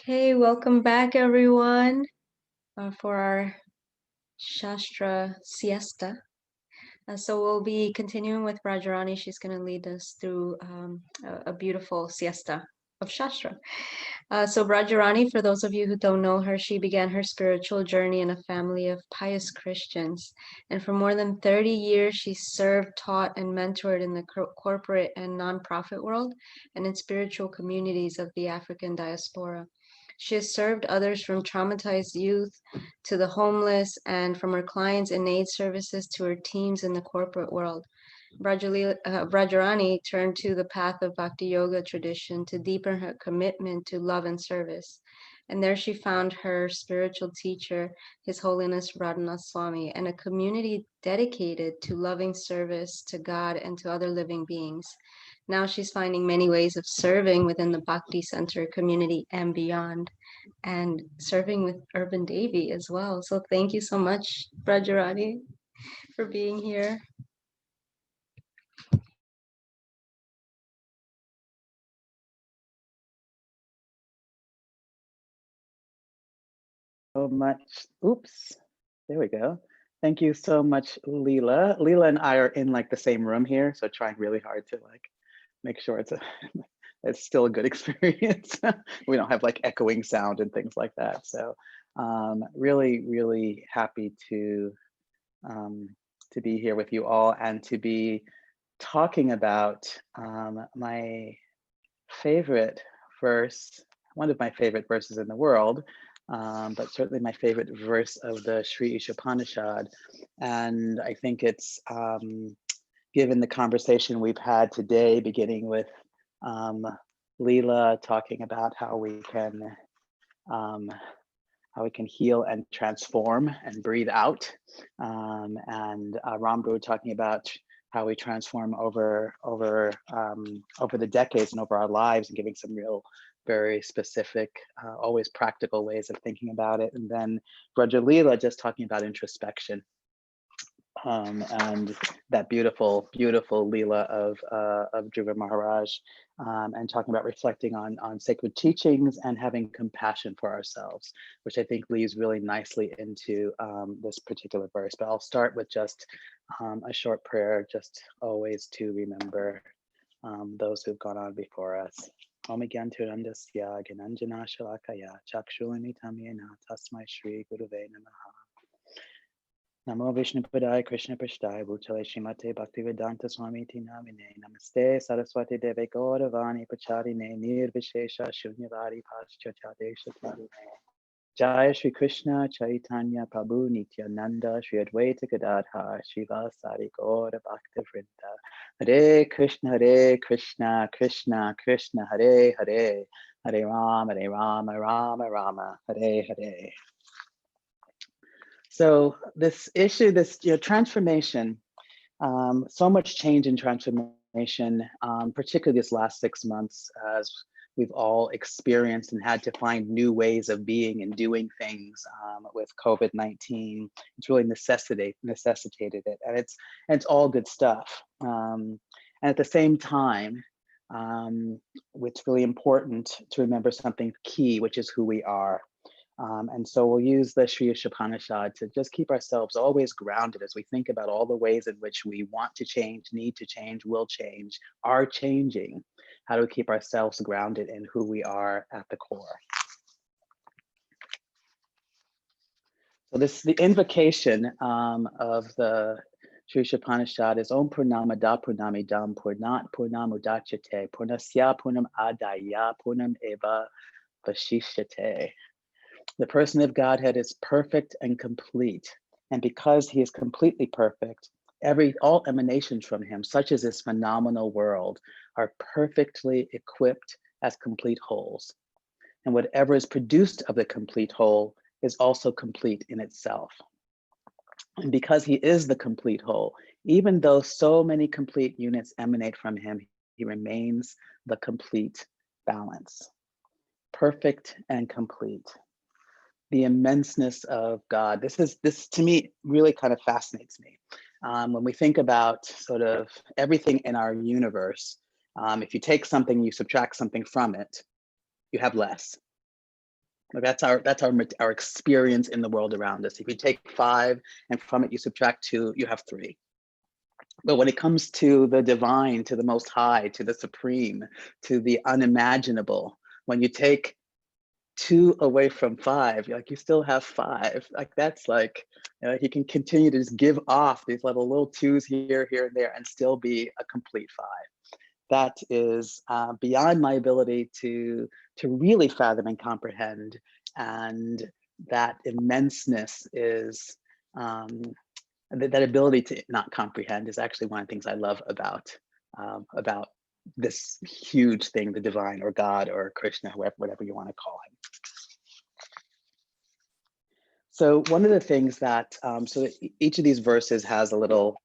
Okay, welcome back everyone for our Sastra Siesta. So we'll be continuing with Brajarani. She's going to lead us through a beautiful siesta of Shastra. So Brajarani, for those of you who don't know her, she began her spiritual journey in a family of pious Christians. And for more than 30 years, she served, taught, and mentored in the corporate and nonprofit world and in spiritual communities of the African diaspora. She has served others from traumatized youth to the homeless, and from her clients in aid services to her teams in the corporate world. Brajarani turned to the path of Bhakti Yoga tradition to deepen her commitment to love and service. And there she found her spiritual teacher, His Holiness Radhanath Swami, and a community dedicated to loving service to God and to other living beings. Now she's finding many ways of serving within the Bhakti Center community and beyond, and serving with Urban Devi as well. So thank you so much, Brajarani, for being here. So much. Oops, there we go. Thank you so much, Leela. Leela and I are in like the same room here, so trying really hard to like make sure it's still a good experience. We don't have like echoing sound and things like that. So really happy to be here with you all and to be talking about my favorite verse, one of my favorite verses in the world, but certainly my favorite verse of the Sri Ishopanishad. And I think it's, given the conversation we've had today, beginning with Leela talking about how we can heal and transform and breathe out, and Rambhu talking about how we transform over the decades and over our lives, and giving some real, very specific, always practical ways of thinking about it. And then Raja Leela just talking about introspection, and that beautiful Leela of Dhruva Maharaj, and talking about reflecting on sacred teachings and having compassion for ourselves, which I think leads really nicely into this particular verse. But I'll start with just a short prayer, just always to remember those who've gone on before us. Om Gyantirandasya Gyananjana Shalakaya Chakshulamitamyena Tasmai Shri Guruve Namaha. Namo Vishnu Padaya Krishna Prasthaya Bhutale Shrimate Bhaktivedanta Swami Ti Namine Namaste Saraswati Deve Gauravani Pacharine Nirvishesha Shunyavadi Paschatadesha Tarine Jaya Shri Krishna Chaitanya Prabhu Nityananda Shri Advaita Gadadhar Shiva Sari Gaura Bhakta Vrinda Hare Krishna Krishna Krishna Hare Hare Hare Rama Rama Rama Hare Hare. So this issue, this transformation, so much change and transformation, particularly this last 6 months, as we've all experienced and had to find new ways of being and doing things with COVID-19. It's really necessitated it, and it's all good stuff. And at the same time, it's really important to remember something key, which is who we are. And so we'll use the Sri Ishopanishad to just keep ourselves always grounded as we think about all the ways in which we want to change, need to change, will change, are changing. How do we keep ourselves grounded in who we are at the core? So the invocation of the Sri Ishopanishad is Om Purnamada Purnamidam Purnat Purnamudachyate Purnasya Purnam Adaya Purnam Eva Vashishyate. The person of Godhead is perfect and complete. And because he is completely perfect, all emanations from him, such as this phenomenal world, are perfectly equipped as complete wholes. And whatever is produced of the complete whole is also complete in itself. And because he is the complete whole, even though so many complete units emanate from him, he remains the complete balance, perfect and complete. The immenseness of God. This to me really kind of fascinates me. When we think about sort of everything in our universe, if you take something, you subtract something from it, you have less. Like that's our experience in the world around us. If you take 5 and from it you subtract 2, you have 3. But when it comes to the divine, to the most high, to the supreme, to the unimaginable, when you take 2 away from 5, like you still have 5. Like that's like, he can continue to just give off these little 2s here, here, and there, and still be a complete 5. That is beyond my ability to really fathom and comprehend, and that immenseness is that ability to not comprehend is actually one of the things I love about this huge thing, the divine or God or Krishna, whatever you want to call him. So one of the things that, so each of these verses has a little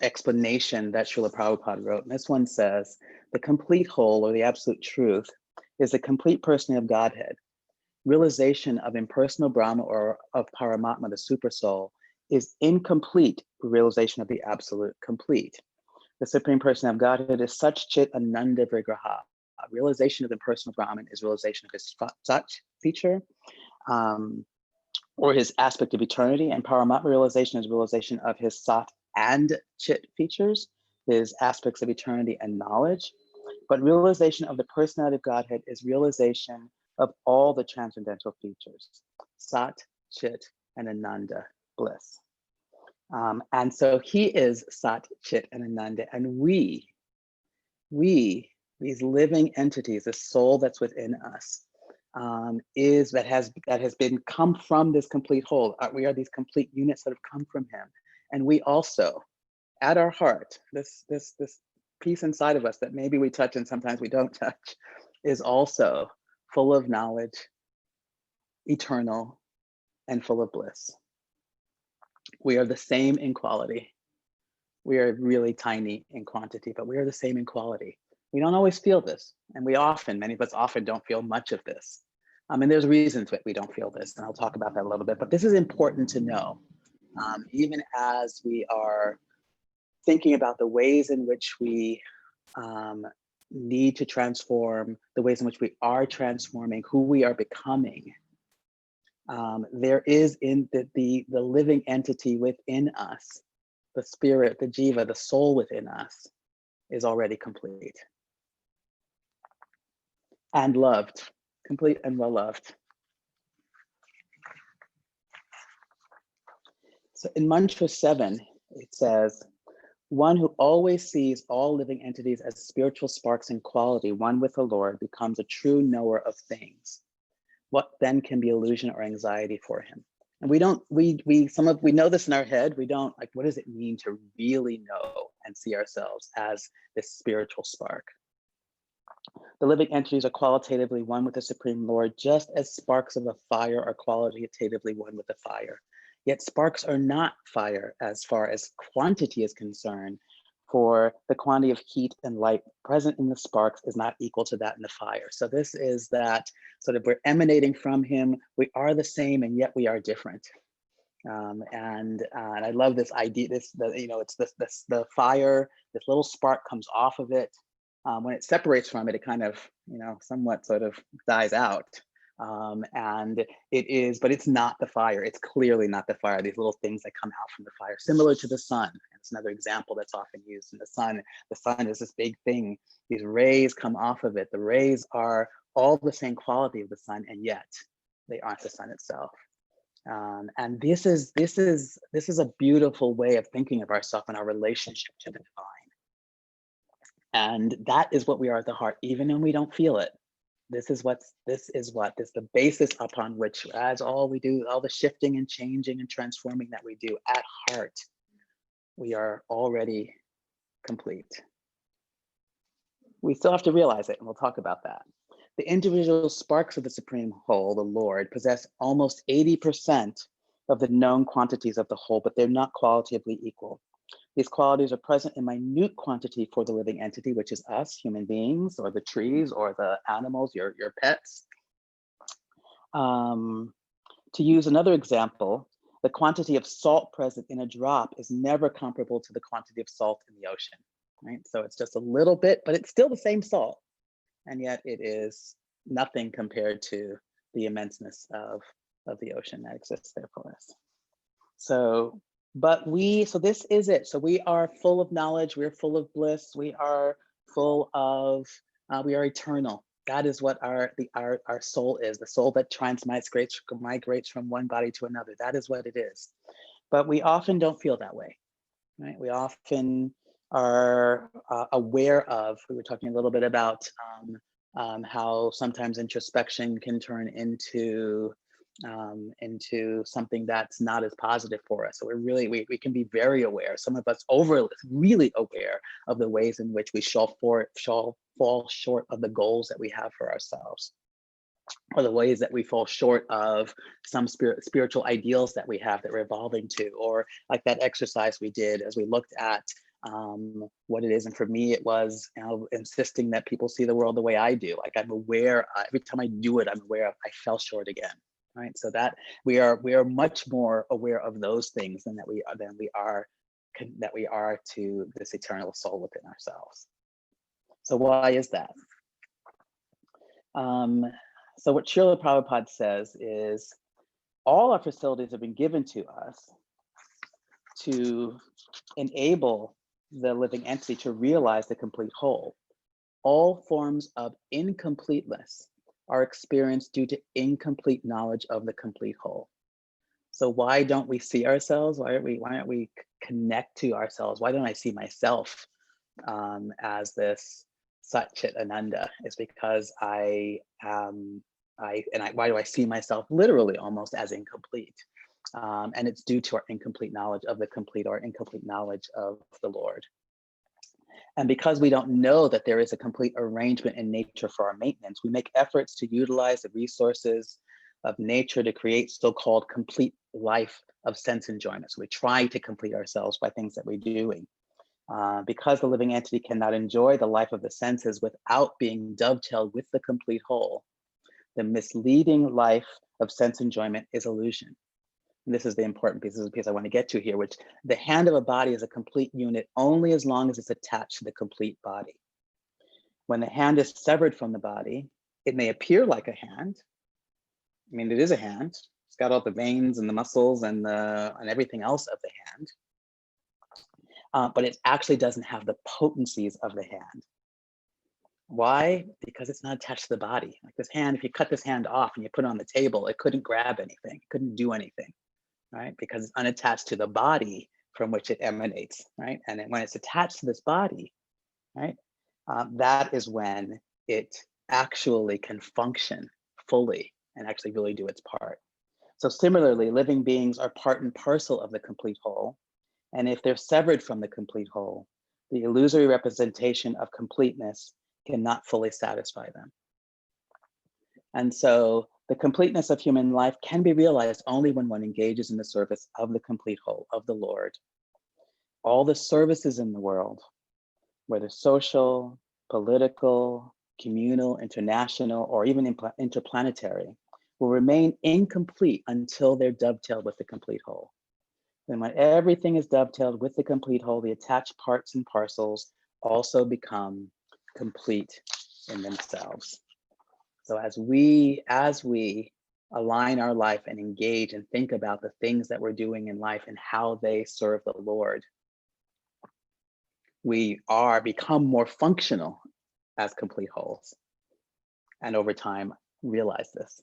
explanation that Srila Prabhupada wrote. And this one says, the complete whole or the absolute truth is the complete personality of Godhead. Realization of impersonal Brahma or of Paramatma, the super soul, is incomplete realization of the absolute complete. The supreme person of Godhead is such chit ananda vigraha. Realization of the impersonal Brahman is realization of his sat feature, or his aspect of eternity, and Paramatma realization is realization of his sat and chit features, his aspects of eternity and knowledge. But realization of the personality of Godhead is realization of all the transcendental features, sat, chit, and ananda, bliss. And so he is sat, chit, and ananda, and we, these living entities, the soul that's within us, is that has been come from this complete whole. We are these complete units that have come from him, and we also, at our heart, this piece inside of us that maybe we touch and sometimes we don't touch, is also full of knowledge, eternal, and full of bliss. We are the same in quality. We are really tiny in quantity, but we are the same in quality. We don't always feel this, and many of us often don't feel much of this. And there's reasons that we don't feel this, and I'll talk about that a little bit, but this is important to know. Even as we are thinking about the ways in which we need to transform, the ways in which we are transforming, who we are becoming, there is in the living entity within us, the spirit, the jiva, the soul within us is already complete and loved, complete and well loved. So in mantra 7, it says, one who always sees all living entities as spiritual sparks in quality, one with the Lord, becomes a true knower of things. What then can be illusion or anxiety for him? And we know this in our head. We don't, like, what does it mean to really know and see ourselves as this spiritual spark? The living entities are qualitatively one with the Supreme Lord, just as sparks of a fire are qualitatively one with the fire. Yet sparks are not fire as far as quantity is concerned, for the quantity of heat and light present in the sparks is not equal to that in the fire. So this is that sort of we're emanating from him, we are the same, and yet we are different. And I love this idea, it's the fire, this little spark comes off of it. When it separates from it, it kind of, somewhat sort of dies out. And it is, but it's not the fire. It's clearly not the fire. These little things that come out from the fire, similar to the sun. It's another example that's often used in the sun. The sun is this big thing. These rays come off of it. The rays are all the same quality of the sun, and yet they aren't the sun itself. And this is a beautiful way of thinking of ourselves and our relationship to the divine. And that is what we are at the heart, even when we don't feel it. This is the basis upon which, as all we do, all the shifting and changing and transforming that we do at heart, we are already complete. We still have to realize it, and we'll talk about that. The individual sparks of the Supreme Whole, the Lord, possess almost 80% of the known quantities of the whole, but they're not qualitatively equal. These qualities are present in minute quantity for the living entity, which is us, human beings, or the trees, or the animals, your pets. To use another example, the quantity of salt present in a drop is never comparable to the quantity of salt in the ocean, right? So it's just a little bit, but it's still the same salt. And yet it is nothing compared to the immenseness of the ocean that exists there for us. So, so this is it. So we are full of knowledge, we're full of bliss, we are full of, we are eternal. That is what our soul is, the soul that migrates from one body to another. That is what it is. But we often don't feel that way, right? We often are aware of, we were talking a little bit about how sometimes introspection can turn into something that's not as positive for us. So we can be very aware. Some of us really aware of the ways in which we shall fall short of the goals that we have for ourselves, or the ways that we fall short of some spiritual ideals that we have that we're evolving to, or like that exercise we did as we looked at what it is. And for me, it was, insisting that people see the world the way I do. Like I'm aware, every time I do it, I'm aware of I fell short again. Right. So that we are much more aware of those things than we are to this eternal soul within ourselves. So why is that? So what Srila Prabhupada says is all our facilities have been given to us to enable the living entity to realize the complete whole. All forms of incompleteness are experienced due to incomplete knowledge of the complete whole. So why don't we see ourselves? Why aren't we connect to ourselves? Why don't I see myself as this Sat Chit Ananda? Is because why do I see myself literally almost as incomplete? And it's due to our incomplete knowledge of the complete, or incomplete knowledge of the Lord. And because we don't know that there is a complete arrangement in nature for our maintenance, we make efforts to utilize the resources of nature to create so-called complete life of sense enjoyment. So we try to complete ourselves by things that we're doing. Because the living entity cannot enjoy the life of the senses without being dovetailed with the complete whole, the misleading life of sense enjoyment is illusion. And this is the important piece. This is the piece I want to get to here, which the hand of a body is a complete unit only as long as it's attached to the complete body. When the hand is severed from the body, it may appear like a hand. I mean, it is a hand. It's got all the veins and the muscles and everything else of the hand. But it actually doesn't have the potencies of the hand. Why? Because it's not attached to the body. Like this hand, if you cut this hand off and you put it on the table, it couldn't grab anything, it couldn't do anything. Right? Because it's unattached to the body from which it emanates, right? And then when it's attached to this body, right, that is when it actually can function fully and actually really do its part. So similarly, living beings are part and parcel of the complete whole. And if they're severed from the complete whole, the illusory representation of completeness cannot fully satisfy them. And so the completeness of human life can be realized only when one engages in the service of the complete whole, of the Lord. All the services in the world, whether social, political, communal, international, or even interplanetary, will remain incomplete until they're dovetailed with the complete whole. Then when everything is dovetailed with the complete whole, the attached parts and parcels also become complete in themselves. So as we align our life and engage and think about the things that we're doing in life and how they serve the Lord, we become more functional as complete wholes. And over time, realize this.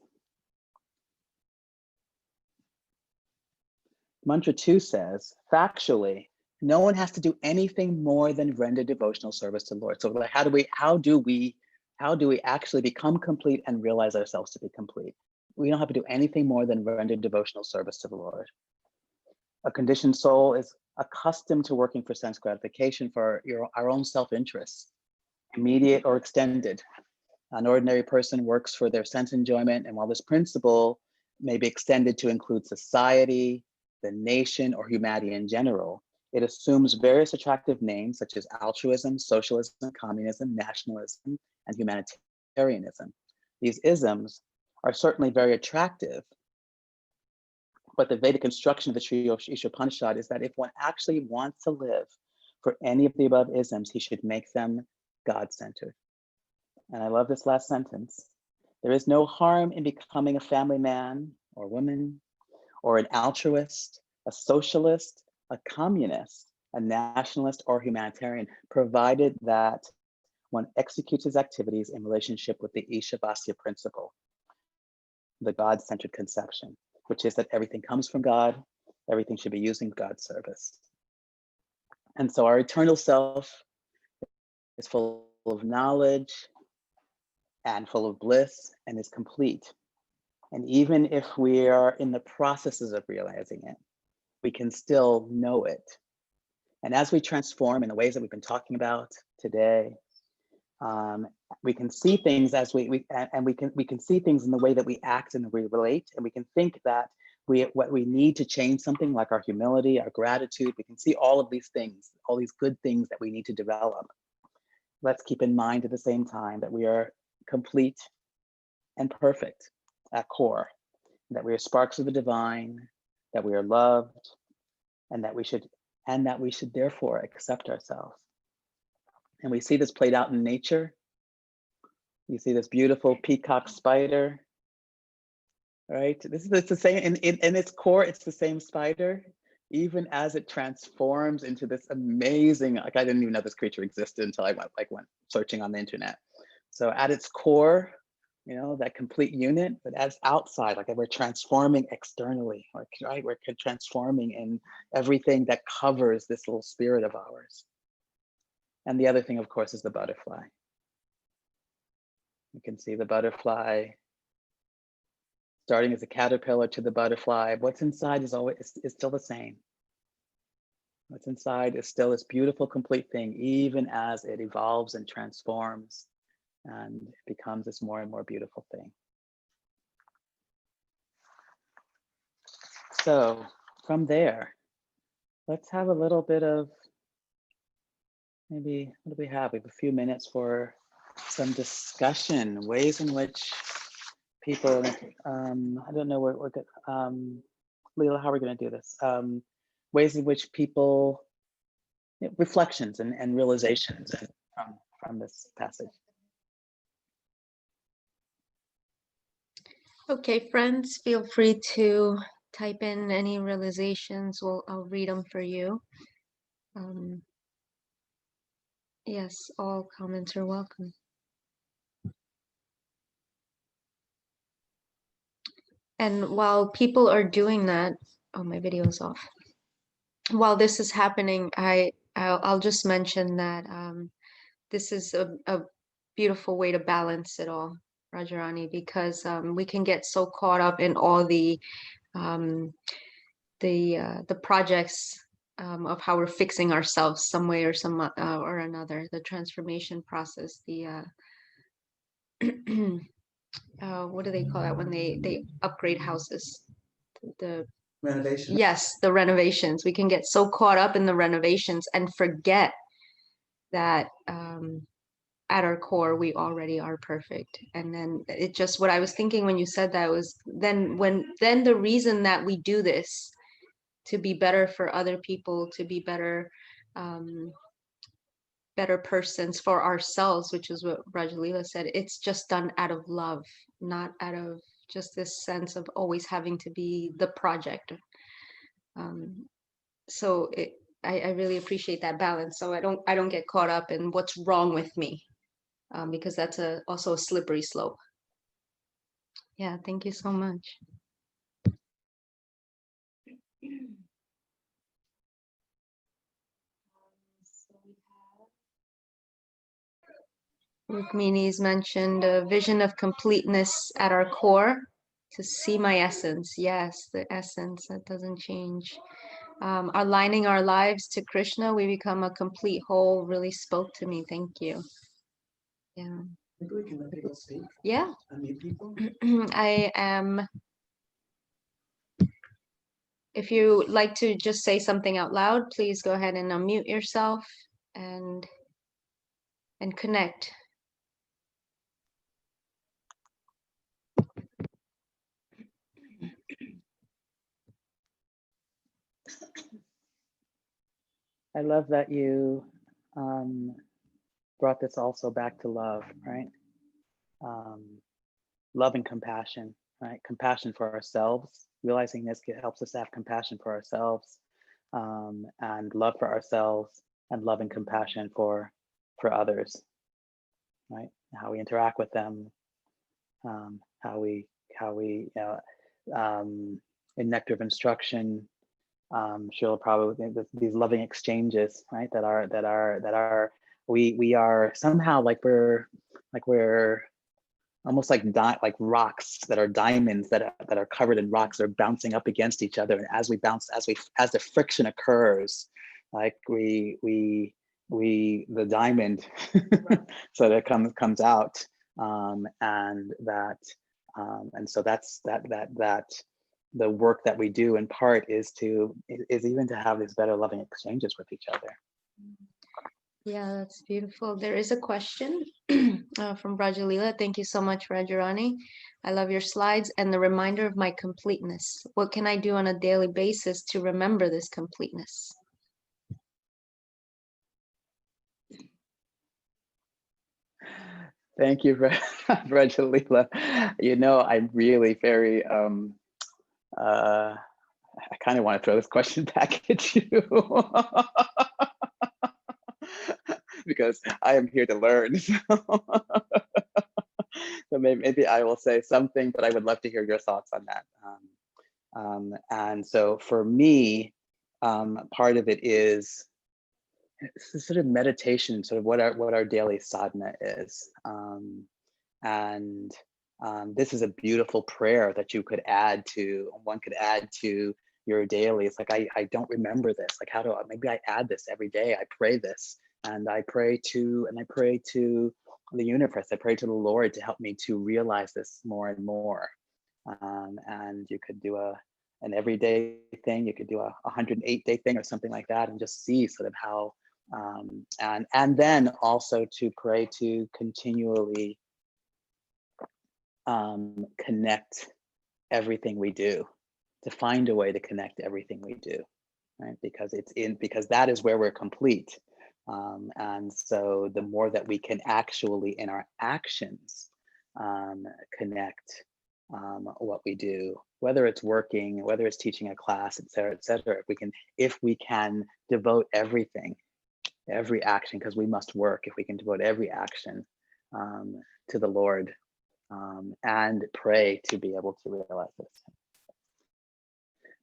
Mantra 2 says, factually, no one has to do anything more than render devotional service to the Lord. So how do we actually become complete and realize ourselves to be complete? We don't have to do anything more than render devotional service to the Lord. A conditioned soul is accustomed to working for sense gratification for our own self-interest, immediate or extended. An ordinary person works for their sense enjoyment, and while this principle may be extended to include society, the nation, or humanity in general, it assumes various attractive names such as altruism, socialism, communism, nationalism, and humanitarianism. These isms are certainly very attractive, but the Vedic construction of the Sri Ishopanishad is that if one actually wants to live for any of the above isms, he should make them God-centered. And I love this last sentence. There is no harm in becoming a family man or woman, or an altruist, a socialist, a communist, a nationalist, or humanitarian, provided that one executes his activities in relationship with the Ishavasya principle, the God-centered conception, which is that everything comes from God, everything should be used in God's service. And so our eternal self is full of knowledge and full of bliss and is complete. And even if we are in the processes of realizing it, we can still know it. And as we transform in the ways that we've been talking about today, we can see things as we can see things in the way that we act and we relate, and we can think that what we need to change something, like our humility, our gratitude, we can see all of these things, all these good things that we need to develop. Let's keep in mind at the same time that we are complete and perfect at core, that we are sparks of the divine, that we are loved, and that we should therefore accept ourselves. And we see this played out in nature. You see this beautiful peacock spider, right? It's the same in its core. It's the same spider, even as it transforms into this amazing. Like, I didn't even know this creature existed until I went searching on the internet. So at its core, you know, that complete unit, but as outside, like we're transforming externally, right? We're transforming in everything that covers this little spirit of ours. And the other thing, of course, is the butterfly. You can see the butterfly starting as a caterpillar to the butterfly. What's inside is still the same. What's inside is still this beautiful, complete thing, even as it evolves and transforms and becomes this more and more beautiful thing. So from there, let's have a little bit of maybe, what do we have? We have a few minutes for some discussion, ways in which people, I don't know where we're good. Leela, how are we going to do this? Ways in which people, reflections and realizations from this passage. Okay, friends, feel free to type in any realizations. I'll read them for you. Yes, all comments are welcome. And while people are doing that, oh, my video is off. While this is happening, I'll just mention that this is a beautiful way to balance it all, Rajarani, because we can get so caught up in all the projects of how we're fixing ourselves some way or or another, the transformation process, the what do they call that when they upgrade houses? The Renovation. Yes, the renovations. We can get so caught up in the renovations and forget that at our core we already are perfect. And then it just, what I was thinking when you said that was, then the reason that we do this, to be better for other people, to be better better persons for ourselves, which is what Rajalila said, it's just done out of love, not out of just this sense of always having to be the project. So I really appreciate that balance. So I don't get caught up in what's wrong with me, because that's also a slippery slope. Yeah, thank you so much. Rukmini's mentioned a vision of completeness at our core, to see my essence. Yes, the essence that doesn't change. Aligning our lives to Krishna, we become a complete whole, really spoke to me. Thank you. Yeah. Maybe we can let people speak. Yeah. And meet people. I am. If you like to just say something out loud, please go ahead and unmute yourself and connect. I love that you brought this also back to love, right? love and compassion, right? Compassion for ourselves. Realizing this helps us to have compassion for ourselves, and love for ourselves, and love and compassion for others, right? How we interact with them, how we in nectar of instruction, she'll probably these loving exchanges, right? That are we are somehow like we're almost like rocks that are diamonds that are covered in rocks. They're bouncing up against each other, and as the friction occurs, like we the diamond so that comes out, and so that the work that we do in part is even to have these better loving exchanges with each other. Yeah, that's beautiful. There is a question from Rajalila. Thank you so much, Rajarani. I love your slides and the reminder of my completeness. What can I do on a daily basis to remember this completeness? Thank you, Regalila. I'm really very I kind of want to throw this question back at you because I am here to learn. So maybe I will say something, but I would love to hear your thoughts on that. And so for me, part of it is sort of meditation, sort of what our daily sadhana is. And this is a beautiful prayer that one could add to your daily. It's like, I don't remember this. Like, maybe I add this every day. I pray this, and I pray to the universe. I pray to the Lord to help me to realize this more and more. And you could do an everyday thing. You could do a 108-day thing or something like that, and just see sort of how, and then also to pray to continually connect everything we do, to find a way to connect everything we do, right? Because that is where we're complete. And so the more that we can actually in our actions connect what we do, whether it's working, whether it's teaching a class, et cetera, if we can devote every action, because we must work, if we can devote every action to the Lord, and pray to be able to realize this.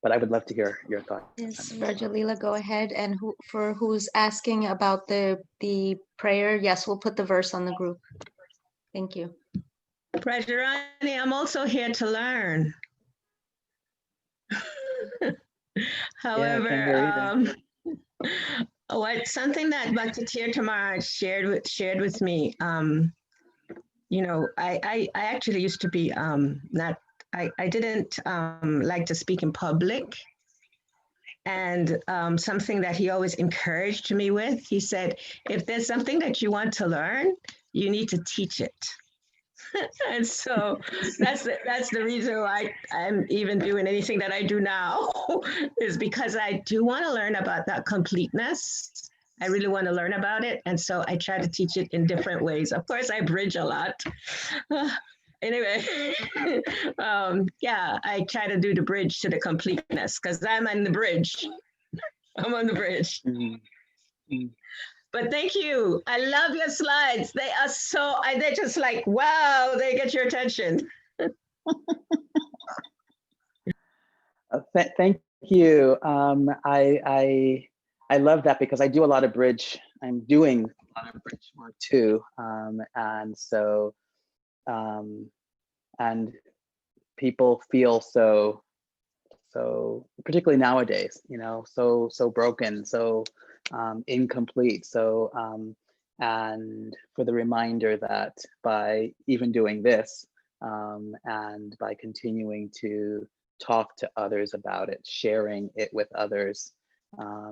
But I would love to hear your thoughts. Yes, Rajalila, go ahead. And who's asking about the prayer, yes, we'll put the verse on the group. Thank you. Brajarani, I'm also here to learn. However, something that Bhakti Tamar shared with me, I actually used to be I didn't like to speak in public. And something that he always encouraged me with, he said, if there's something that you want to learn, you need to teach it. And so that's the reason why I'm even doing anything that I do now is because I do want to learn about that completeness. I really want to learn about it. And so I try to teach it in different ways. Of course, I bridge a lot. Anyway, I try to do the bridge to the completeness because I'm on the bridge. I'm on the bridge. Mm-hmm. But thank you. I love your slides. They are they're just like, wow, they get your attention. Thank you. I love that because I do a lot of bridge. I'm doing a lot of bridge work too. And so, and people feel so particularly nowadays, so broken, so incomplete. So, and for the reminder that by even doing this, and by continuing to talk to others about it, sharing it with others, I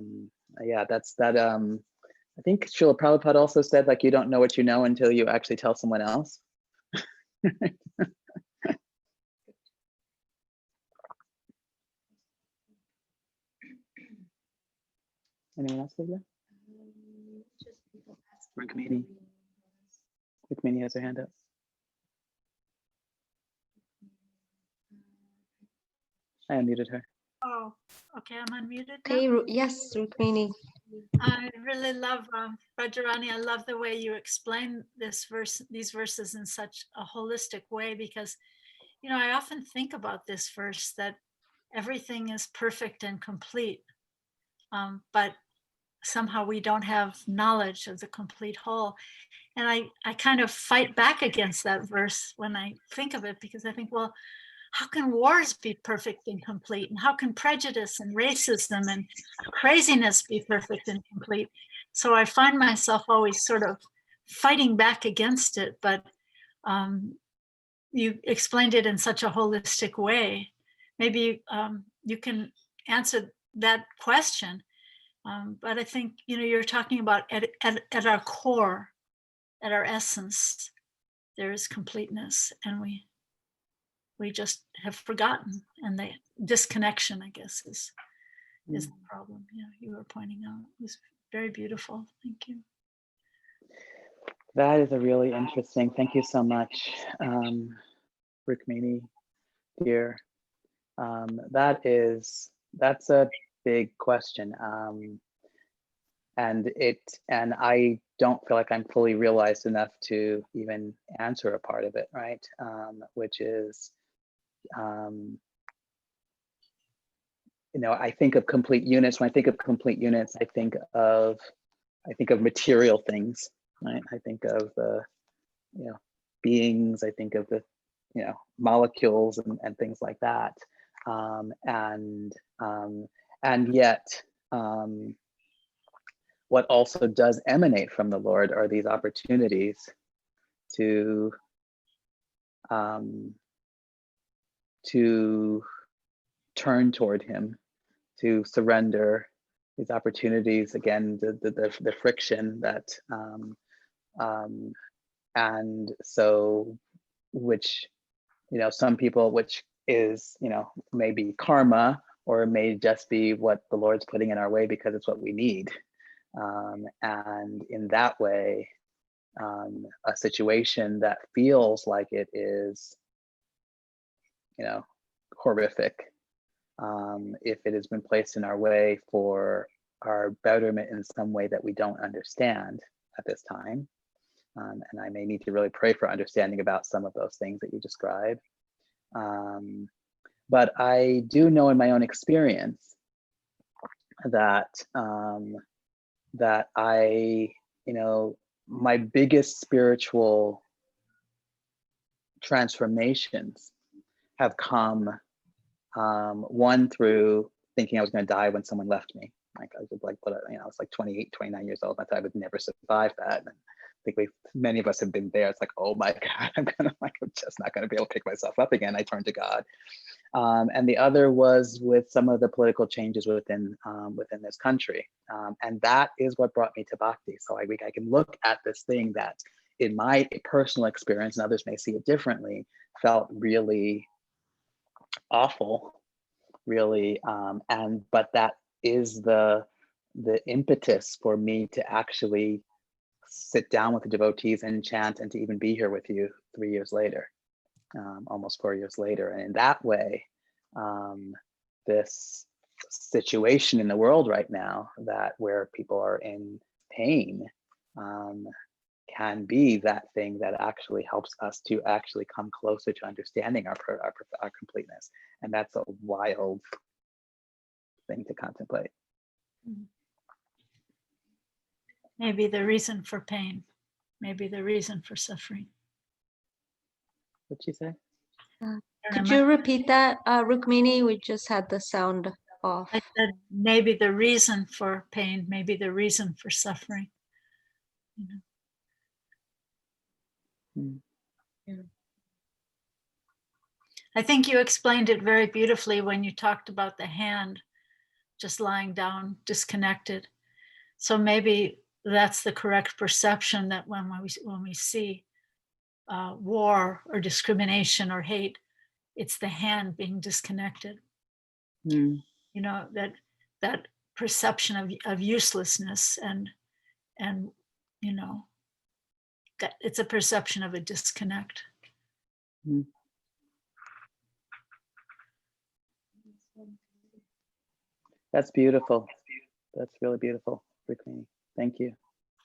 think Srila Prabhupada also said, like, you don't know what you know until you actually tell someone else. Anyone else have that? Rukmini. Rukmini has her hand up. I unmuted her. Oh, okay, I'm unmuted now. Okay, yes, Rukmini. I really love Brajarani. I love the way you explain these verses in such a holistic way, because, you know, I often think about this verse that everything is perfect and complete, but somehow we don't have knowledge of the complete whole. And I kind of fight back against that verse when I think of it, because I think, well, how can wars be perfect and complete? And how can prejudice and racism and craziness be perfect and complete? So I find myself always sort of fighting back against it. But you explained it in such a holistic way. Maybe you can answer that question. But I think, you know, you're talking about at our core, at our essence, there is completeness, and we just have forgotten, and the disconnection, I guess, is the problem. Yeah, you were pointing out. It was very beautiful. Thank you. That is a really interesting. Thank you so much, Rukmini, dear. That's a big question, and I don't feel like I'm fully realized enough to even answer a part of it, right? Which is, you know, I think of complete units. When I think of complete units, I think of material things, right? I think of the, you know, beings. I think of the, you know, molecules and things like that. And yet, what also does emanate from the Lord are these opportunities to turn toward Him, to surrender. These opportunities, again, the friction that, and so, which, you know, some people, which is, you know, maybe karma, or it may just be what the Lord's putting in our way because it's what we need. And in that way, a situation that feels like it is, you know, horrific, if it has been placed in our way for our betterment in some way that we don't understand at this time. And I may need to really pray for understanding about some of those things that you described. But I do know in my own experience that that I, you know, my biggest spiritual transformations have come, one, through thinking I was going to die when someone left me. Like I was like, you know, I was like 28, 29 years old. I thought I would never survive that. And I think many of us have been there. It's like, oh my God, I'm just not going to be able to pick myself up again. I turned to God. And the other was with some of the political changes within this country. And that is what brought me to Bhakti. So I can look at this thing that in my personal experience, and others may see it differently, felt really awful, really. But that is the impetus for me to actually sit down with the devotees and chant, and to even be here with you 3 years later, almost 4 years later. And in that way, this situation in the world right now, that where people are in pain, can be that thing that actually helps us to actually come closer to understanding our completeness. And that's a wild thing to contemplate. Maybe the reason for pain, maybe the reason for suffering. What'd you say? Could you repeat that, Rukmini? We just had the sound off. I said maybe the reason for pain, maybe the reason for suffering. You know. Yeah. I think you explained it very beautifully when you talked about the hand just lying down, disconnected. So maybe that's the correct perception, that when we see war or discrimination or hate, it's the hand being disconnected. You know, that perception of uselessness, and you know, that it's a perception of a disconnect. That's beautiful. That's really beautiful, Rukmini. Thank you.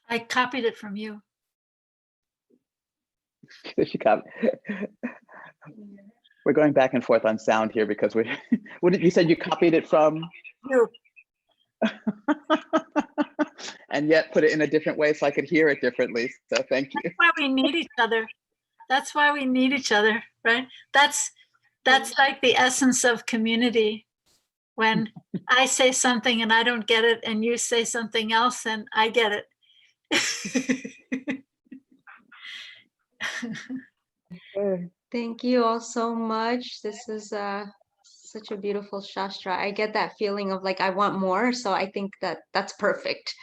I copied it from you. She got We're going back and forth on sound here because we. What did you said? You copied it from? You. And yet put it in a different way so I could hear it differently. So thank you. That's why we need each other. That's why we need each other, right? That's like the essence of community. When I say something and I don't get it, and you say something else and I get it. Thank you all so much. This is such a beautiful Shastra. I get that feeling of like I want more, so I think that that's perfect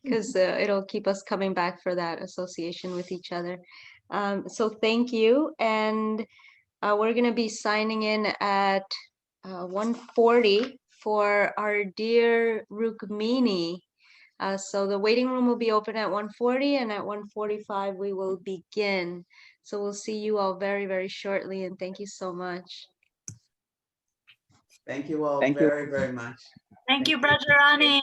because it'll keep us coming back for that association with each other. So thank you, and we're gonna be signing in at 1:40 for our dear Rukmini. So the waiting room will be open at 1:40, and at 1:45 we will begin. So we'll see you all very, very shortly, and thank you so much. Thank you all Thank you. very, very much. Thank you, Brajarani.